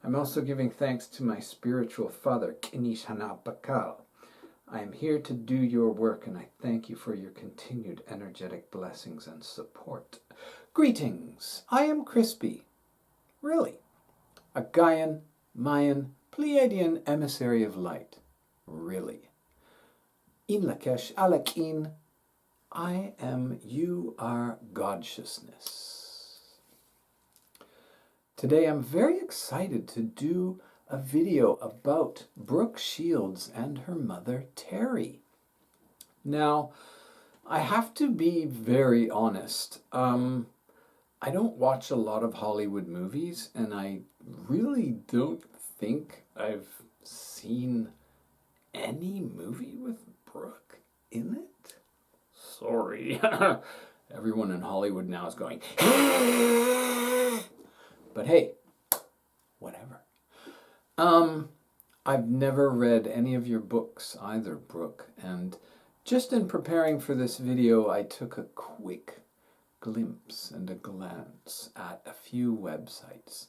I'm also giving thanks to my spiritual father, Kinish Hanapakal. I am here to do your work, and I thank you for your continued energetic blessings and support. Greetings, I am Crispy. Really, a Gaian, Mayan, Pleiadian emissary of light. Really. Een Lak'esh, Alakin, I am, you are God-sciousness. Today I'm very excited to do a video about Brooke Shields and her mother, Teri. Now, I have to be very honest. I don't watch a lot of Hollywood movies, and I really don't think I've seen any movie with Brooke in it. Sorry. Everyone in Hollywood now is going, but hey, whatever. I've never read any of your books either, Brooke, and just in preparing for this video, I took a quick glimpse and a glance at a few websites.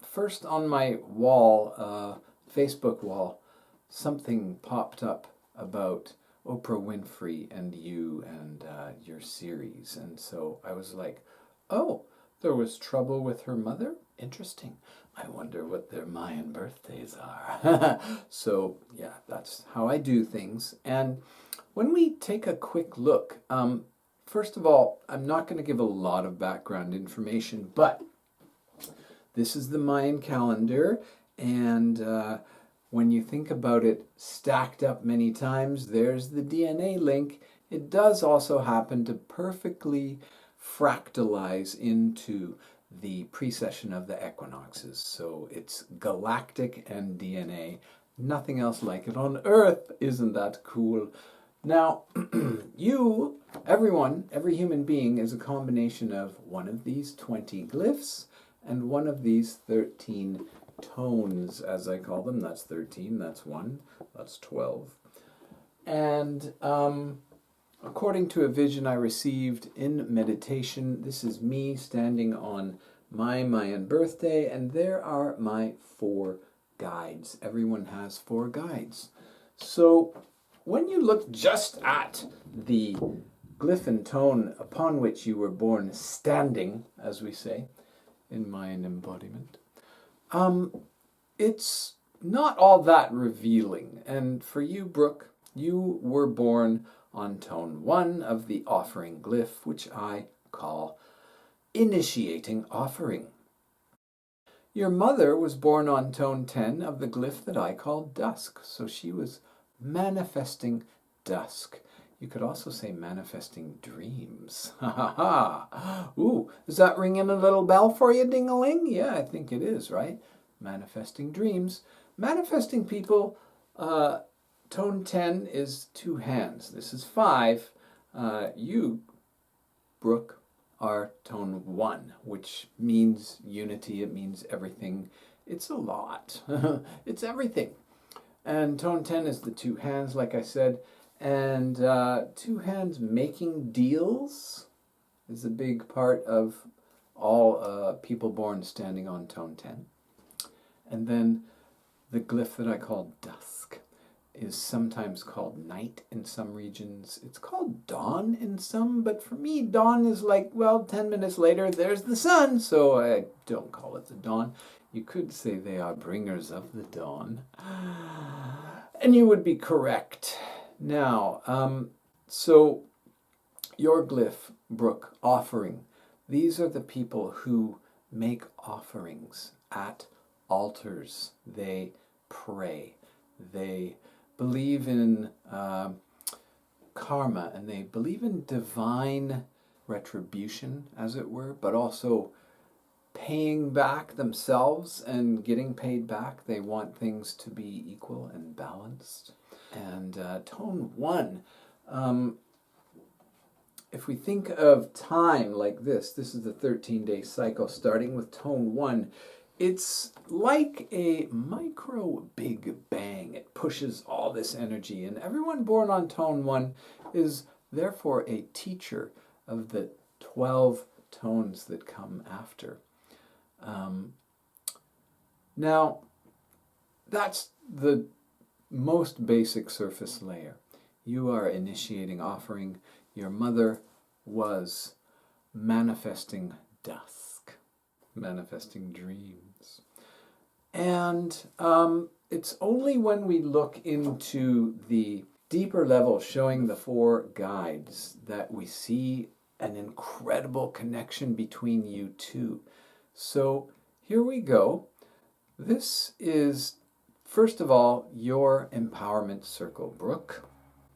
First, on my wall, Facebook wall, something popped up about Oprah Winfrey and you and your series, and so I was like, oh, there was trouble with her mother? Interesting. I wonder what their Mayan birthdays are. So, yeah, that's how I do things. And when we take a quick look, first of all, I'm not going to give a lot of background information, but this is the Mayan calendar, and when you think about it stacked up many times, there's the DNA link. It does also happen to perfectly fractalize into the precession of the equinoxes. So it's galactic and DNA. Nothing else like it on Earth. Isn't that cool? Now, every human being is a combination of one of these 20 glyphs and one of these 13 tones, as I call them. That's 13, that's 1, that's 12. And according to a vision I received in meditation, this is me standing on my Mayan birthday, and there are my 4 guides. Everyone has 4 guides. So when you look just at the glyph and tone upon which you were born standing, as we say, in Mayan embodiment, it's not all that revealing. And for you, Brooke, you were born on tone 1 of the offering glyph, which I call initiating offering. Your mother was born on tone 10 of the glyph that I call dusk, so she was manifesting dusk. You could also say manifesting dreams. Ha ha ha! Ooh, does that ring in a little bell for you, ding-a-ling? Yeah, I think it is, right? Manifesting dreams. Manifesting people, tone 10 is 2 hands. This is 5. You, Brooke, are tone 1, which means unity. It means everything. It's a lot. It's everything. And tone 10 is the 2 hands, like I said. And 2 hands making deals is a big part of all people born standing on tone 10. And then the glyph that I call dusk is sometimes called night in some regions. It's called dawn in some, but for me, dawn is like, well, 10 minutes later, there's the sun, so I don't call it the dawn. You could say they are bringers of the dawn. And you would be correct. Now, so your glyph, Brooke, offering, these are the people who make offerings at altars. They pray. They believe in karma, and they believe in divine retribution, as it were, but also paying back themselves and getting paid back. They want things to be equal and balanced. And tone 1, if we think of time like this is the 13-day cycle starting with tone 1. It's like a micro big bang. It pushes all this energy, and everyone born on tone 1 is therefore a teacher of the 12 tones that come after. Now, that's the most basic surface layer. You are initiating offering. Your mother was manifesting dusk, manifesting dreams. And it's only when we look into the deeper level, showing the 4 guides, that we see an incredible connection between you two. So here we go. This is, first of all, your empowerment circle, Brooke.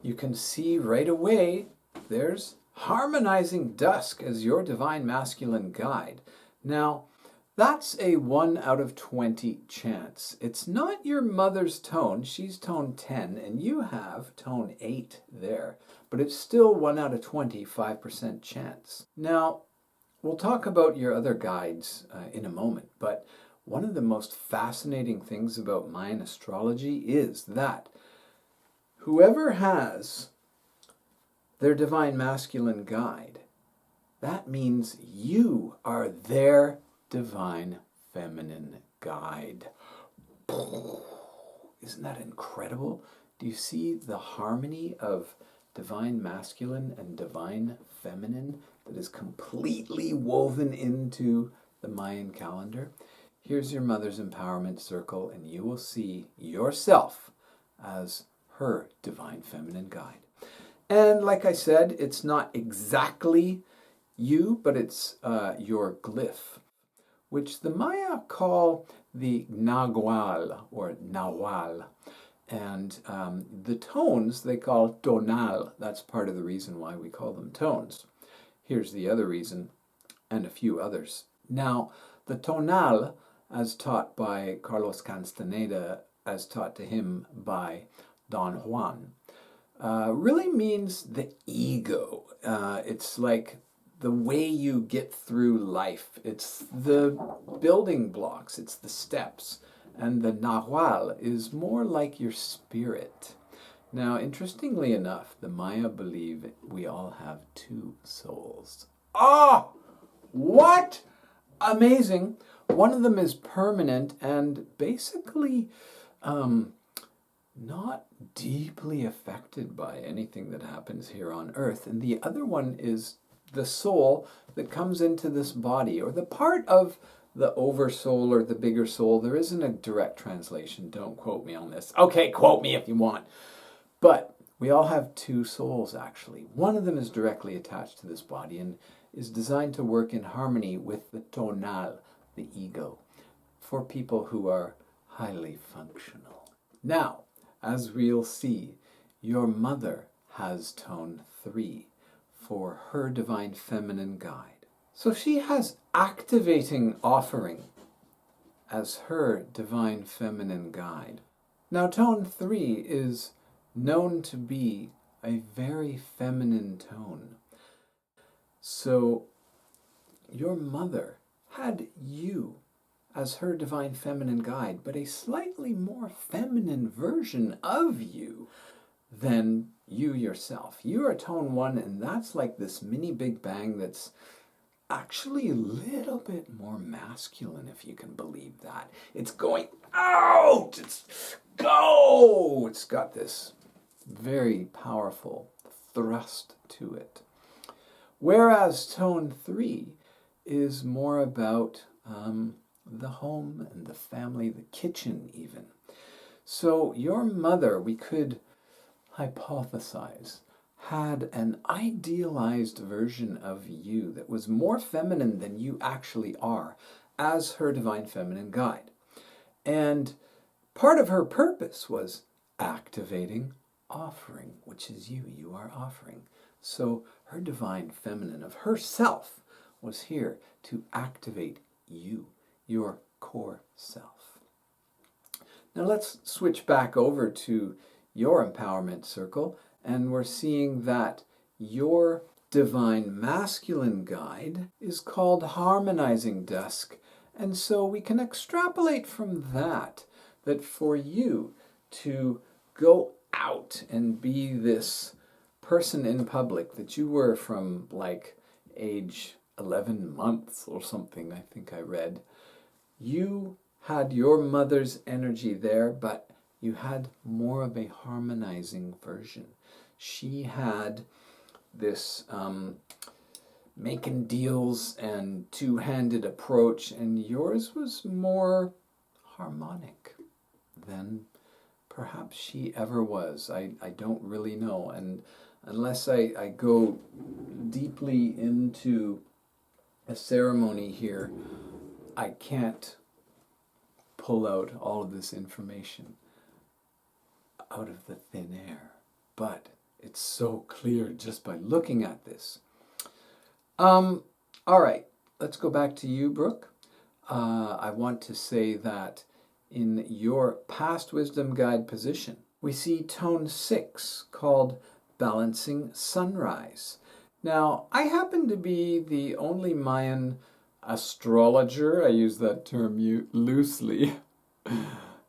You can see right away there's harmonizing dusk as your divine masculine guide. Now, that's a 1 out of 20 chance. It's not your mother's tone. She's tone 10, and you have tone 8 there. But it's still 1 out of 20, 5% chance. Now, we'll talk about your other guides in a moment, but one of the most fascinating things about Mayan astrology is that whoever has their divine masculine guide, that means you are their divine feminine guide. Isn't that incredible? Do you see the harmony of divine masculine and divine feminine that is completely woven into the Mayan calendar? Here's your mother's empowerment circle, and you will see yourself as her divine feminine guide. And like I said, it's not exactly you, but it's your glyph, which the Maya call the Nagual or Nawal. And the tones they call tonal. That's part of the reason why we call them tones. Here's the other reason, and a few others. Now, the tonal, as taught by Carlos Castaneda, as taught to him by Don Juan, really means the ego. It's like the way you get through life. It's the building blocks. It's the steps. And the Nahual is more like your spirit. Now, interestingly enough, the Maya believe we all have 2 souls. Oh, what? Amazing. One of them is permanent and basically not deeply affected by anything that happens here on Earth. And the other one is the soul that comes into this body, or the part of the oversoul or the bigger soul. There isn't a direct translation. Don't quote me on this. Okay, quote me if you want. But we all have 2 souls, actually. One of them is directly attached to this body and is designed to work in harmony with the tonal, the ego, for people who are highly functional. Now, as we'll see, your mother has tone 3 for her divine feminine guide. So she has activating offering as her divine feminine guide. Now, tone 3 is known to be a very feminine tone. So your mother had you as her divine feminine guide, but a slightly more feminine version of you than you yourself. You are tone 1, and that's like this mini Big Bang that's actually a little bit more masculine, if you can believe that. It's going out! It's go! It's got this very powerful thrust to it. Whereas tone 3 is more about the home and the family, the kitchen even. So your mother, we could hypothesize, had an idealized version of you that was more feminine than you actually are as her divine feminine guide. And part of her purpose was activating offering, which is you. You are offering. So her divine feminine of herself was here to activate you, your core self. Now let's switch back over to your empowerment circle, and we're seeing that your divine masculine guide is called harmonizing dusk. And so we can extrapolate from that for you to go out and be this person in public that you were from like age 11 months or something, I think I read. You had your mother's energy there, but you had more of a harmonizing version. She had this making deals and two-handed approach, and yours was more harmonic than perhaps she ever was. I don't really know, and unless I go deeply into a ceremony here, I can't pull out all of this information out of the thin air. But it's so clear just by looking at this. All right, let's go back to you, Brooke. I want to say that in your past wisdom guide position, we see tone 6 called Balancing Sunrise. Now, I happen to be the only Mayan astrologer, I use that term loosely,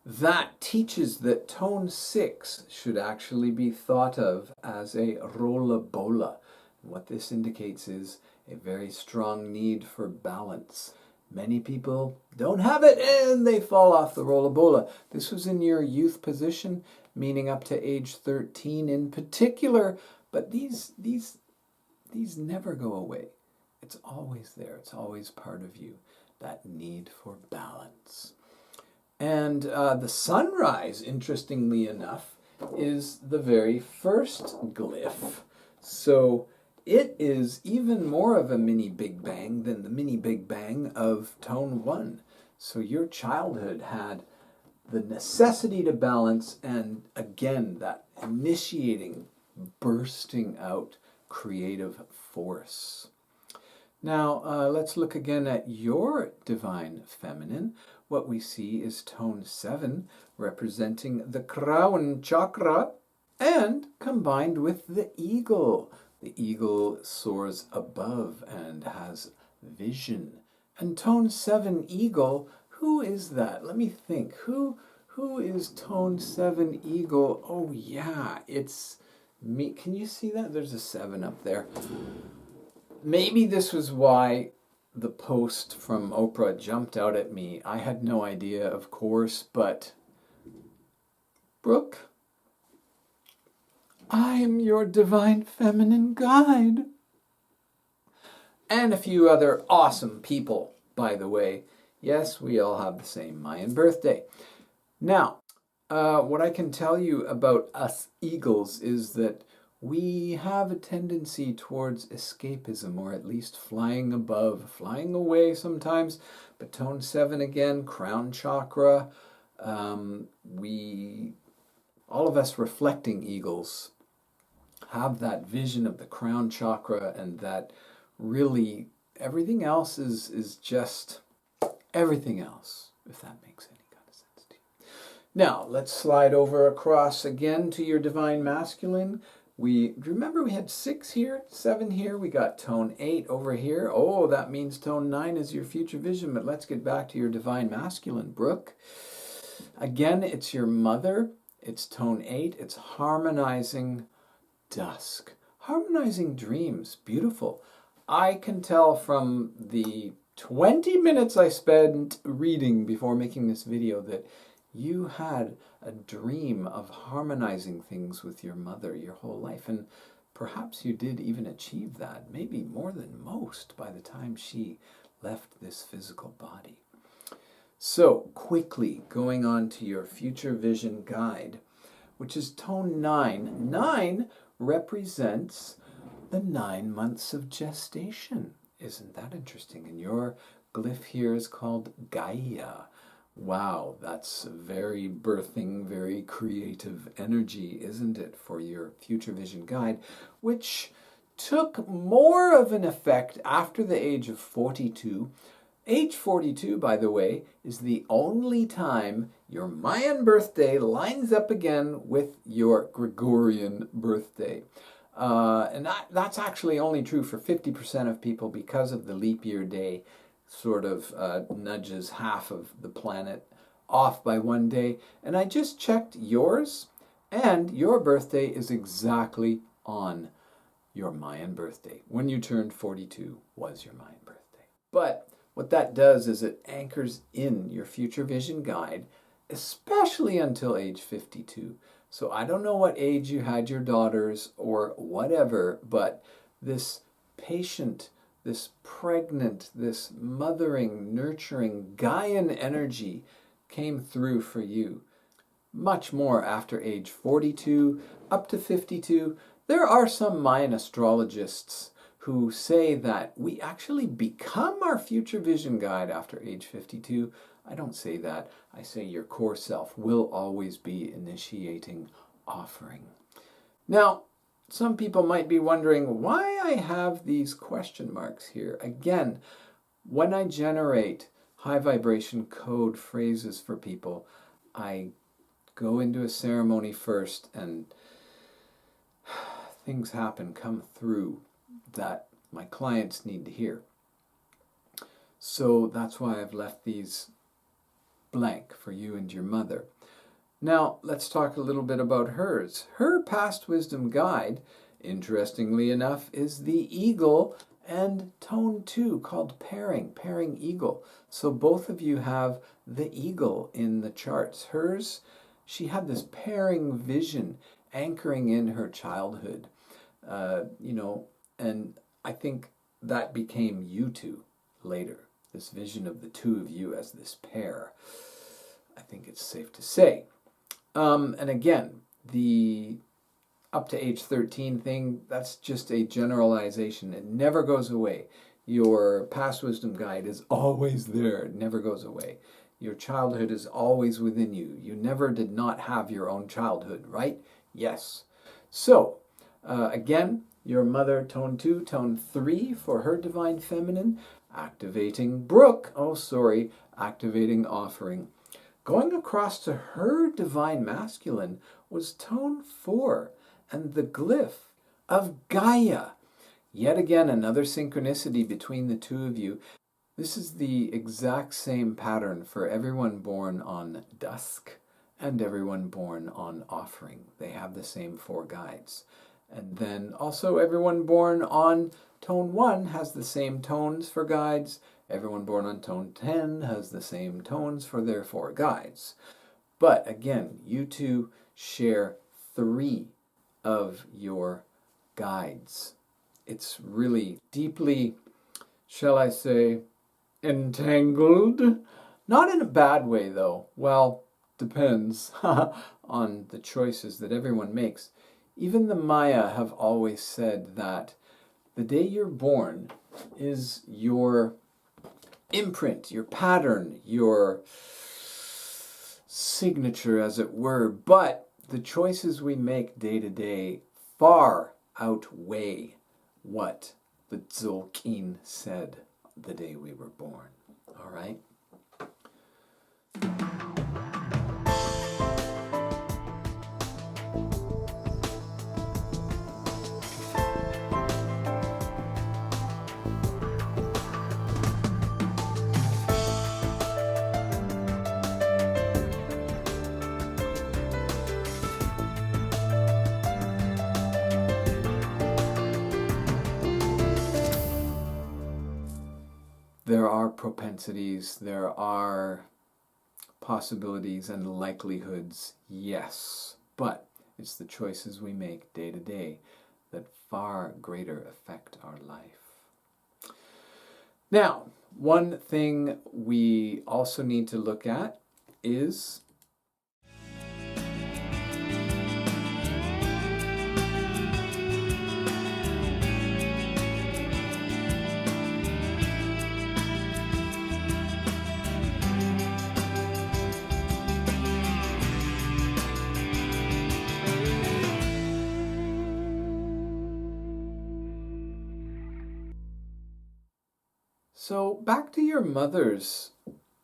that teaches that tone 6 should actually be thought of as a rolla bola. What this indicates is a very strong need for balance. Many people don't have it and they fall off the rolla bola. This was in your youth position, meaning up to age 13 in particular, but these never go away. It's always there. It's always part of you, that need for balance. And the sunrise, interestingly enough, is the very first glyph. So it is even more of a mini Big Bang than the mini Big Bang of tone 1. So your childhood had the necessity to balance and, again, that initiating, bursting out creative force. Now, let's look again at your divine feminine. What we see is tone 7, representing the crown chakra, and combined with the eagle. The eagle soars above and has vision. And tone 7 eagle, who is that? Let me think. Who is tone 7 eagle? Oh yeah, it's me. Can you see that? There's a 7 up there. Maybe this was why the post from Oprah jumped out at me. I had no idea, of course, but Brooke, I am your divine feminine guide. And a few other awesome people, by the way. Yes, we all have the same Mayan birthday. Now, what I can tell you about us eagles is that we have a tendency towards escapism, or at least flying above, flying away sometimes. But tone 7 again, crown chakra. All of us reflecting eagles have that vision of the crown chakra, and that really everything else is just everything else, if that makes any kind of sense to you. Now, let's slide over across again to your divine masculine. Remember we had 6 here, 7 here, we got tone 8 over here. Oh, that means tone 9 is your future vision, but let's get back to your divine masculine, Brooke. Again, it's your mother, it's tone 8, it's harmonizing dusk, harmonizing dreams, beautiful. I can tell from the 20 minutes I spent reading before making this video that you had a dream of harmonizing things with your mother your whole life, and perhaps you did even achieve that, maybe more than most, by the time she left this physical body. So, quickly going on to your future vision guide, which is tone 9. 9 represents the 9 months of gestation. Isn't that interesting? And your glyph here is called Gaia. Wow, that's very birthing, very creative energy, isn't it, for your future vision guide, which took more of an effect after the age of 42. Age 42, by the way, is the only time your Mayan birthday lines up again with your Gregorian birthday. And that's actually only true for 50% of people, because of the leap year day sort of nudges half of the planet off by one day. And I just checked yours, and your birthday is exactly on your Mayan birthday. When you turned 42 was your Mayan birthday. But what that does is it anchors in your future vision guide, especially until age 52. So I don't know what age you had your daughters or whatever, but this patient, this pregnant, this mothering, nurturing Gaian energy came through for you. Much more after age 42, up to 52. There are some Mayan astrologists who say that we actually become our future vision guide after age 52. I don't say that. I say your core self will always be initiating offering. Now, some people might be wondering why I have these question marks here. Again, when I generate high vibration code phrases for people, I go into a ceremony first and things happen, come through that my clients need to hear. So that's why I've left these blank for you and your mother. Now, let's talk a little bit about hers. Her past wisdom guide, interestingly enough, is the eagle and tone 2 called pairing eagle. So both of you have the eagle in the charts. Hers, she had this pairing vision anchoring in her childhood, and I think that became you two later, this vision of the two of you as this pair. I think it's safe to say. And again, the up to age 13 thing, that's just a generalization. It never goes away. Your past wisdom guide is always there. It never goes away. Your childhood is always within you. You never did not have your own childhood, right? Yes. So, again, your mother, tone 2, tone 3 for her divine feminine, activating Brooke, activating offering. Going across to her divine masculine was tone 4 and the glyph of Gaia. Yet again, another synchronicity between the two of you. This is the exact same pattern for everyone born on dusk and everyone born on offering. They have the same 4 guides. And then also everyone born on tone 1 has the same tones for guides. Everyone born on tone 10 has the same tones for their 4 guides. But again, you two share 3 of your guides. It's really deeply, shall I say, entangled. Not in a bad way, though. Well, depends on the choices that everyone makes. Even the Maya have always said that the day you're born is your imprint, your pattern, your signature, as it were. But the choices we make day to day far outweigh what the Tzolk'in said the day we were born. All right? There are propensities, there are possibilities and likelihoods, yes, but it's the choices we make day to day that far greater affect our life. Now, one thing we also need to look at is so back to your mother's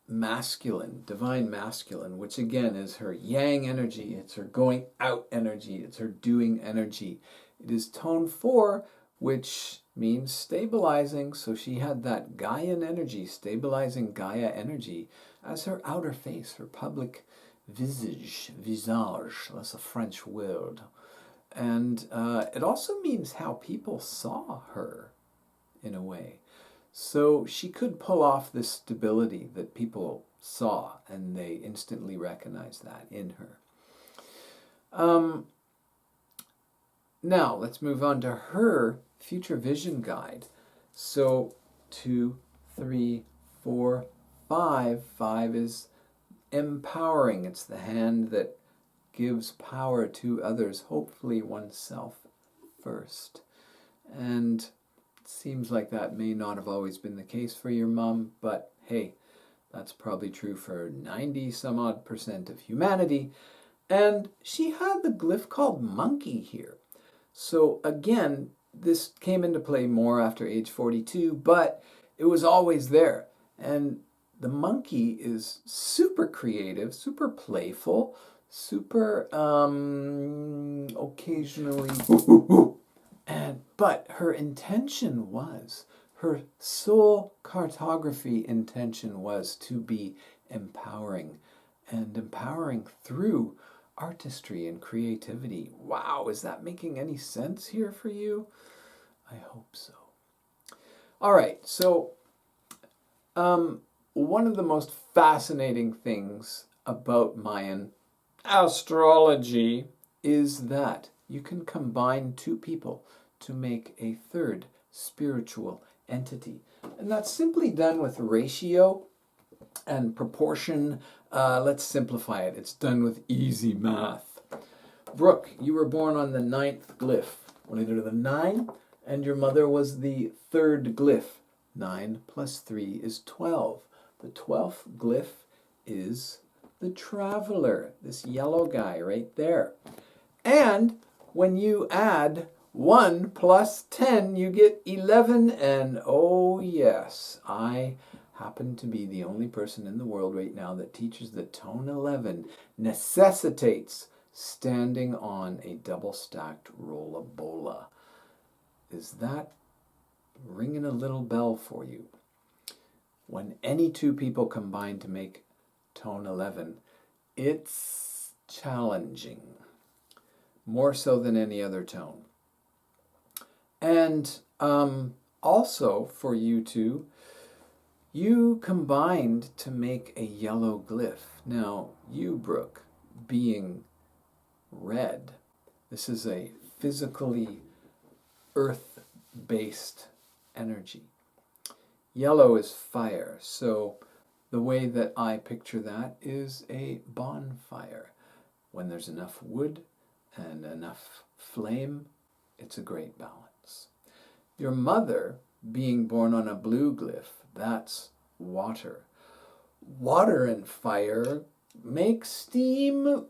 masculine, divine masculine, which again is her yang energy, it's her going out energy, it's her doing energy. It is tone 4, which means stabilizing, so she had that Gaian energy, stabilizing Gaia energy as her outer face, her public visage, that's a French word. And it also means how people saw her, in a way. So she could pull off this stability that people saw, and they instantly recognized that in her. Now, let's move on to her future vision guide. So 2, 3, 4, 5. 5 is empowering. It's the hand that gives power to others, hopefully oneself first. And it seems like that may not have always been the case for your mom, but hey, that's probably true for 90 some odd % of humanity. And she had the glyph called monkey here. So again, this came into play more after age 42, but it was always there. And the monkey is super creative, super playful, super occasionally but her intention was, her soul cartography intention was to be empowering, and empowering through artistry and creativity. Wow, is that making any sense here for you? I hope so. All right, so one of the most fascinating things about Mayan astrology is that you can combine two people to make a third spiritual entity. And that's simply done with ratio and proportion. Let's simplify it. It's done with easy math. Brooke, you were born on the 9th glyph. When I go to the 9, and your mother was the 3rd glyph. 9 plus 3 is 12. The 12th glyph is the traveler, this yellow guy right there. And when you add 1 plus 10, you get 11. And oh yes, I happen to be the only person in the world right now that teaches that tone 11 necessitates standing on a double-stacked rollabola. Is that ringing a little bell for you? When any two people combine to make tone 11, it's challenging, more so than any other tone. And also for you two, you combined to make a yellow glyph. Now, you, Brooke, being red, this is a physically earth-based energy. Yellow is fire, so the way that I picture that is a bonfire. When there's enough wood and enough flame, it's a great balance. Your mother, being born on a blue glyph, that's water. Water and fire make steam,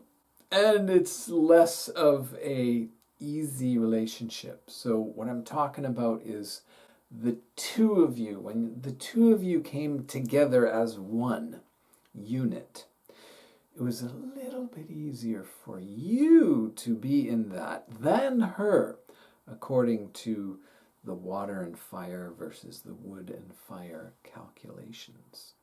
and it's less of a easy relationship. So what I'm talking about is the two of you, when the two of you came together as one unit, it was a little bit easier for you to be in that than her, according to the water and fire versus the wood and fire calculations.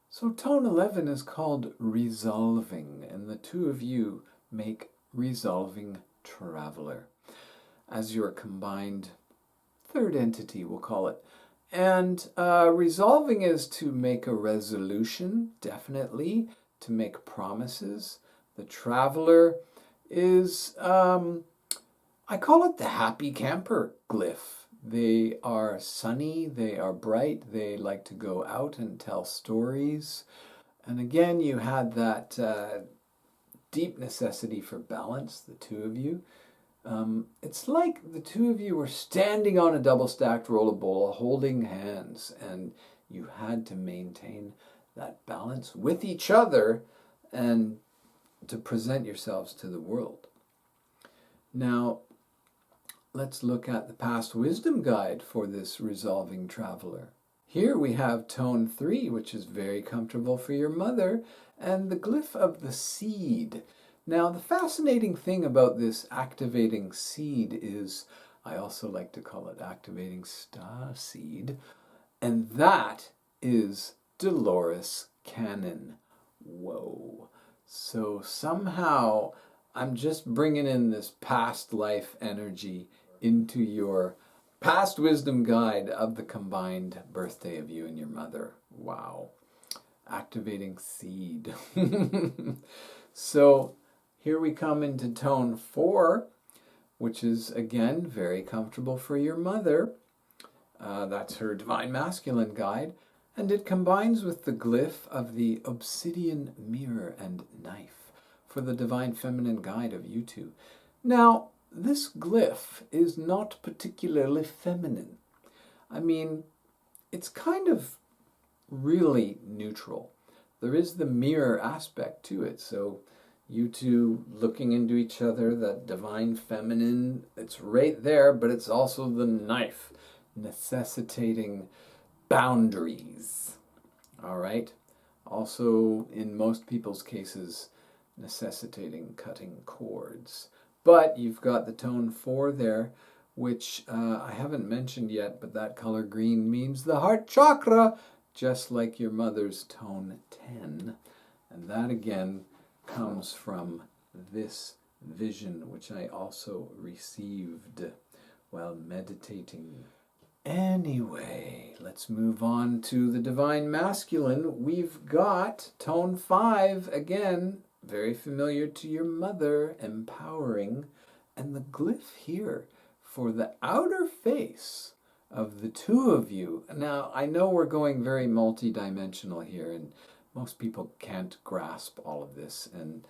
So tone 11 is called resolving, and the two of you make resolving traveler as your combined third entity, we'll call it. And resolving is to make a resolution, definitely, to make promises. The traveler is, I call it the happy camper glyph. They are sunny, they are bright, they like to go out and tell stories. And again, you had that deep necessity for balance, the two of you. It's like the two of you were standing on a double-stacked rollabola holding hands, and you had to maintain that balance with each other and to present yourselves to the world. Now, let's look at the past wisdom guide for this resolving traveler. Here we have tone 3, which is very comfortable for your mother, and the glyph of the seed. Now, the fascinating thing about this activating seed is, I also like to call it activating star seed, and that is Dolores Cannon. Whoa. So somehow I'm just bringing in this past life energy into your past wisdom guide of the combined birthday of you and your mother. Wow. Activating seed. So here we come into tone 4, which is again very comfortable for your mother. That's her divine masculine guide. And it combines with the glyph of the obsidian mirror and knife for the divine feminine guide of you two. Now, this glyph is not particularly feminine. I mean, it's kind of really neutral. There is the mirror aspect to it, so you two looking into each other, that divine feminine, it's right there, but it's also the knife, necessitating boundaries. All right? Also, in most people's cases, necessitating cutting cords. But you've got the tone 4 there, which I haven't mentioned yet, but that color green means the heart chakra, just like your mother's tone 10. And that again comes from this vision, which I also received while meditating. Anyway, let's move on to the divine masculine. We've got tone 5, again, very familiar to your mother, empowering. And the glyph here for the outer face of the two of you. Now, I know we're going very multi-dimensional here, and most people can't grasp all of this, and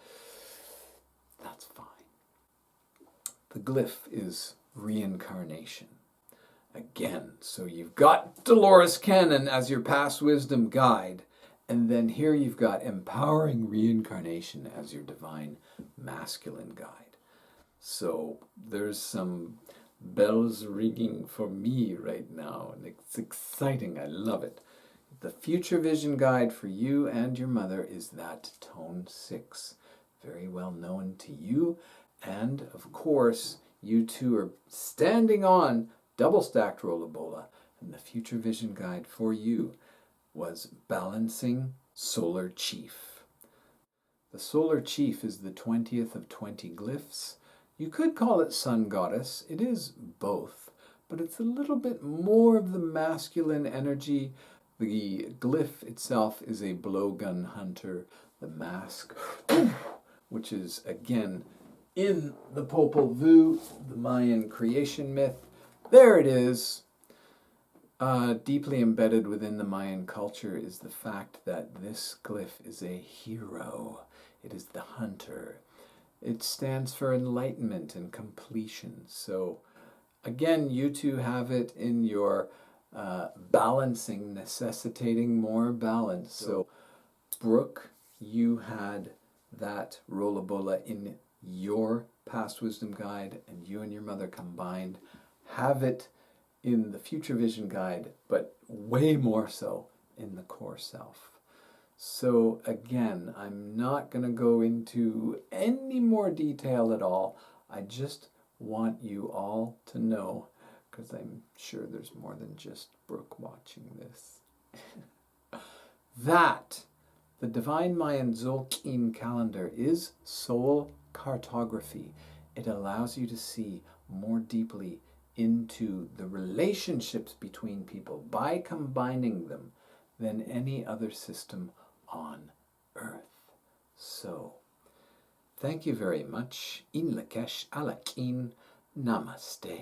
that's fine. The glyph is reincarnation. Again, so you've got Dolores Cannon as your past wisdom guide, and then here you've got empowering reincarnation as your divine masculine guide. So there's some bells ringing for me right now, and it's exciting. I love it. The future vision guide for you and your mother is that tone 6, very well known to you, and of course you two are standing on double stacked Rollabola, and the future vision guide for you was balancing solar chief. The solar chief is the 20th of 20 glyphs. You could call it sun goddess. It is both, but it's a little bit more of the masculine energy. The glyph itself is a blowgun hunter. The mask, which is again in the Popol Vuh, the Mayan creation myth. There it is. Deeply embedded within the Mayan culture is the fact that this glyph is a hero. It is the hunter. It stands for enlightenment and completion. So again, you two have it in your balancing, necessitating more balance. So Brooke, you had that Rollabola in your past wisdom guide, and you and your mother combined have it in the future vision guide, but way more so in the core self. So again, I'm not going to go into any more detail at all. I just want you all to know, because I'm sure there's more than just Brooke watching this, that the Divine Mayan Zolkin calendar is soul cartography. It allows you to see more deeply into the relationships between people by combining them than any other system on Earth. So, thank you very much. Een Lak'esh, Alakin, Namaste.